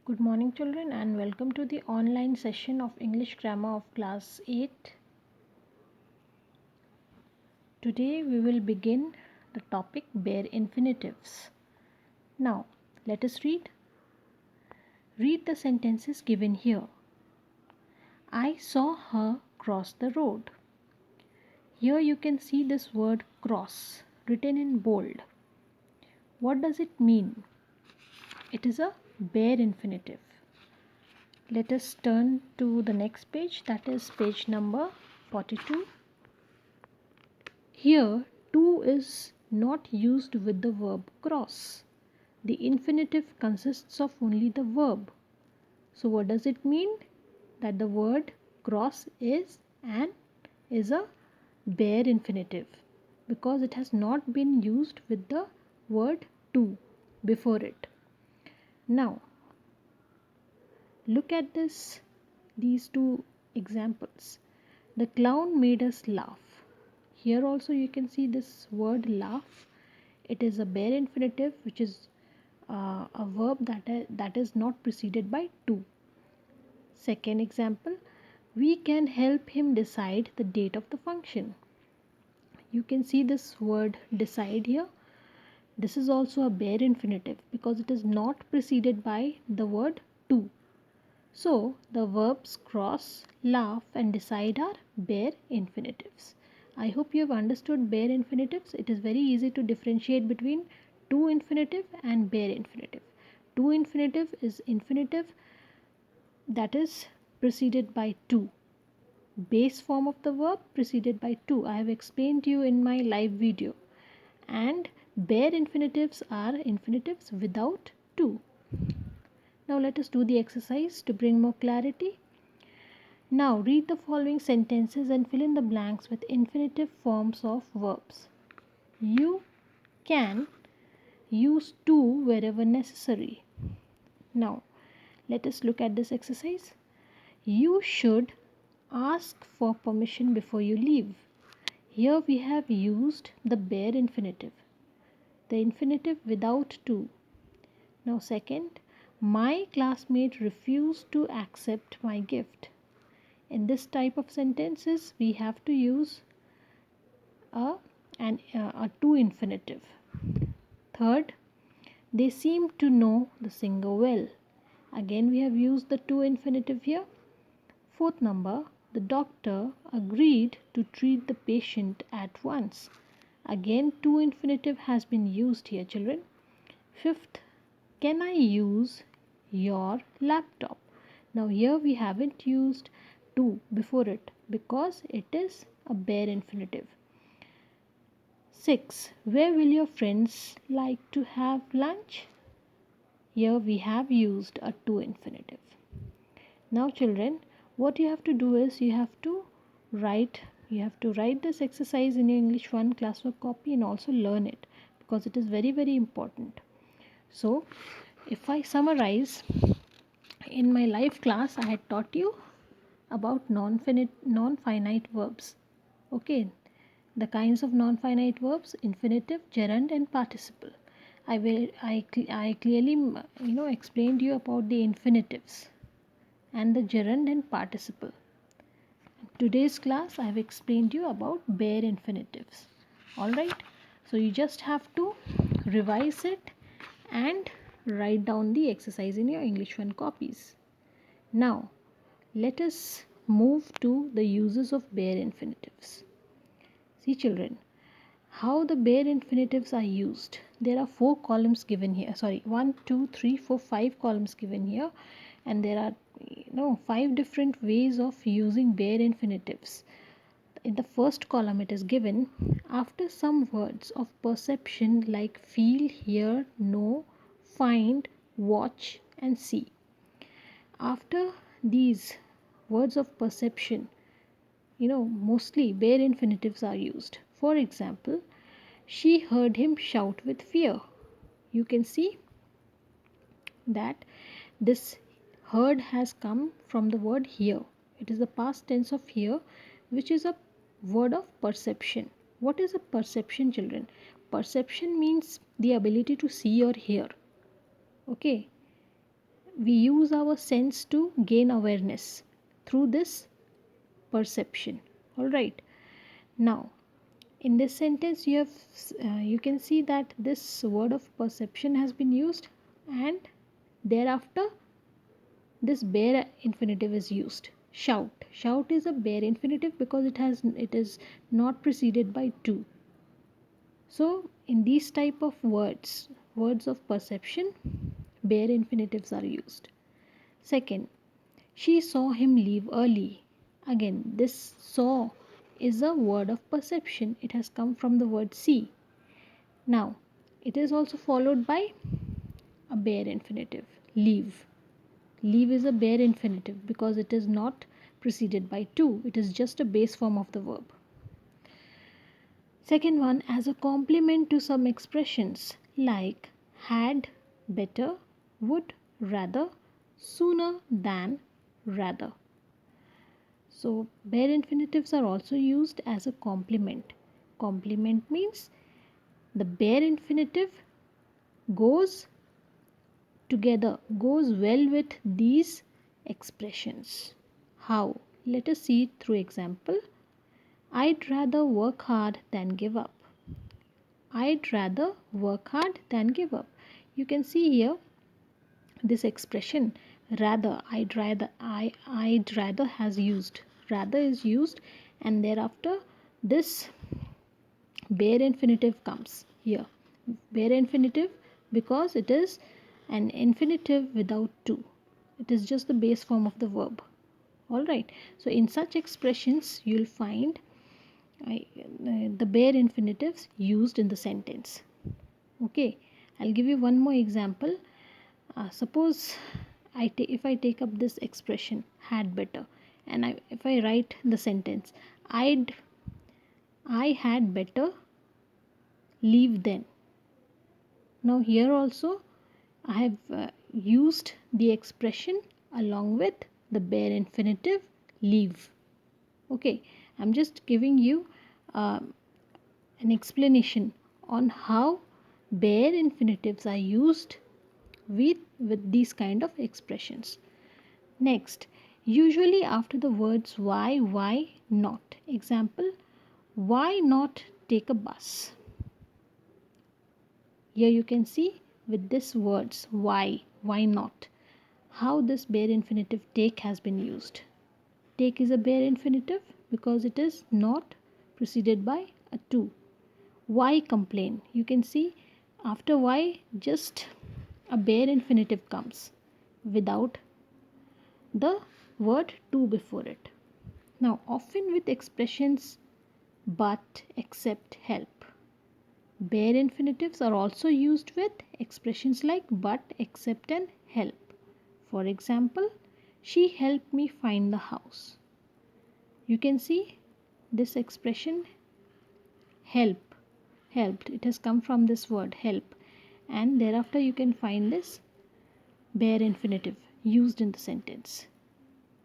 Good morning, children, and welcome to the online session of English Grammar of Class 8. Today we will begin the topic bare infinitives. Now, let us read. Read the sentences given here. I saw her cross the road. Here you can see this word cross written in bold. What does it mean? It is a bare infinitive. Let us turn to the next page, that is page number 42. Here, to is not used with the verb cross. The infinitive consists of only the verb. So what does it mean? That the word cross is a bare infinitive because it has not been used with the word to before it. Now, look at these two examples. The clown made us laugh. Here also you can see this word laugh. It is a bare infinitive which is a verb that is not preceded by to. Second example, we can help him decide the date of the function. You can see this word decide here. This is also a bare infinitive because it is not preceded by the word to. So the verbs cross, laugh and decide are bare infinitives. I hope you have understood bare infinitives. It is very easy to differentiate between to infinitive and bare infinitive. To infinitive is infinitive that is preceded by to. Base form of the verb preceded by to. I have explained to you in my live video. And bare infinitives are infinitives without to. Now let us do the exercise to bring more clarity. Now read the following sentences and fill in the blanks with infinitive forms of verbs. You can use to wherever necessary. Now let us look at this exercise. You should ask for permission before you leave. Here we have used the bare infinitive, the infinitive without to. Now second, my classmate refused to accept my gift. In this type of sentences, we have to use a to infinitive. Third, they seem to know the singer well. Again, we have used the to infinitive here. Fourth number, the doctor agreed to treat the patient at once. Again, to infinitive has been used here, children. Fifth, can I use your laptop? Now here we haven't used to before it because it is a bare infinitive. 6. Where will your friends like to have lunch? Here we have used a to infinitive. Now children, what you have to do is you have to write this exercise in your English 1 classwork copy and also learn it because it is very very important. So if I summarize, in my live class I had taught you about non-finite verbs. Okay, the kinds of non-finite verbs: infinitive, gerund and participle. I clearly explained you about the infinitives and the gerund and participle. In today's class I have explained you about bare infinitives. Alright, so you just have to revise it and write down the exercise in your English 1 copies. Now let us move to the uses of bare infinitives. See children, how the bare infinitives are used. There are 4 columns given here. 1, 2, 3, 4, 5 columns given here, and there are 5 different ways of using bare infinitives. In the first column it is given after some words of perception like feel, hear, know, find, watch and see. After these words of perception, mostly bare infinitives are used. For example, she heard him shout with fear. You can see that this heard has come from the word hear. It is the past tense of hear, which is a word of perception. What is a perception, children? Perception means the ability to see or hear. Okay. we use our sense to gain awareness through this perception. All right. Now, in this sentence, you can see that this word of perception has been used, and thereafter this bare infinitive is used. Shout. Shout is a bare infinitive because it is not preceded by to. So in these type of words, words of perception, bare infinitives are used. Second, she saw him leave early. Again, this saw is a word of perception. It has come from the word see. Now, it is also followed by a bare infinitive, leave. Leave is a bare infinitive because it is not preceded by to. It is just a base form of the verb. Second one, as a complement to some expressions like had, better, would, rather, sooner than, rather. So bare infinitives are also used as a complement. Complement means the bare infinitive goes together, goes well with these expressions. How? Let us see it through example. I'd rather work hard than give up. I'd rather work hard than give up. You can see here this expression rather, I'd rather has used. Rather is used, and thereafter this bare infinitive comes here. Bare infinitive because it is an infinitive without to. It is just the base form of the verb. Alright. So in such expressions you'll find the bare infinitives used in the sentence. Okay, I'll give you one more example. Suppose if I take up this expression had better, and if I write the sentence I had better leave then. Now here also I have used the expression along with the bare infinitive leave. Okay, I'm just giving you an explanation on how bare infinitives are used with these kind of expressions. Next, usually after the words why not. Example, why not take a bus? Here you can see with this words why not, how this bare infinitive take has been used. Take is a bare infinitive because it is not preceded by a to. Why complain? You can see after why just a bare infinitive comes without the word to before it. Now, often with expressions but, except, help. Bare infinitives are also used with expressions like but, except, and help. For example, she helped me find the house. You can see this expression help, helped. It has come from this word help, and thereafter you can find this bare infinitive used in the sentence.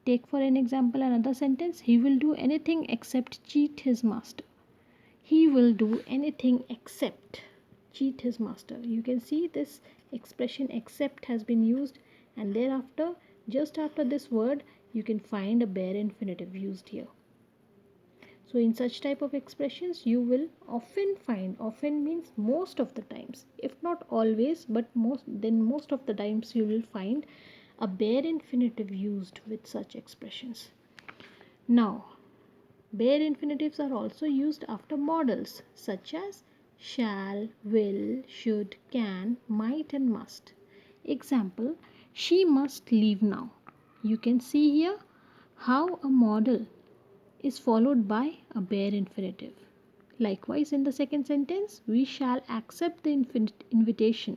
Take for an example another sentence. He will do anything except cheat his master. He will do anything except cheat his master. You can see this expression except has been used, and thereafter, just after this word, you can find a bare infinitive used here. So in such type of expressions, you will often find, often means most of the times, if not always, but most of the times you will find a bare infinitive used with such expressions. Now, bare infinitives are also used after modals such as shall, will, should, can, might, and must. Example, she must leave now. You can see here how a modal is followed by a bare infinitive. Likewise, in the second sentence, we shall accept the invitation.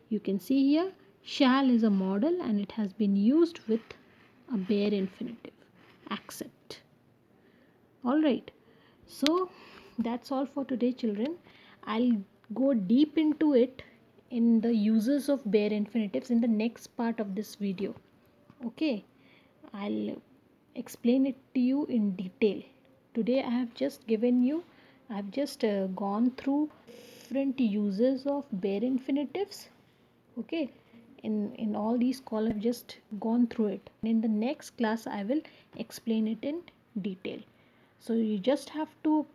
You can see here shall is a modal and it has been used with a bare infinitive, accept. Alright, so that's all for today, children. I'll go deep into it in the uses of bare infinitives in the next part of this video. Okay, I'll explain it to you in detail. Today I have just gone through different uses of bare infinitives, okay, in all these columns. I've just gone through it. In the next class I will explain it in detail. So you just have to,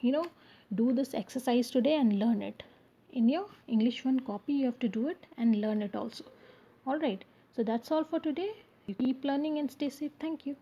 you know, do this exercise today and learn it. In your English 1 copy you have to do it and learn it also. All right, so that's all for today. You keep learning and stay safe. Thank you.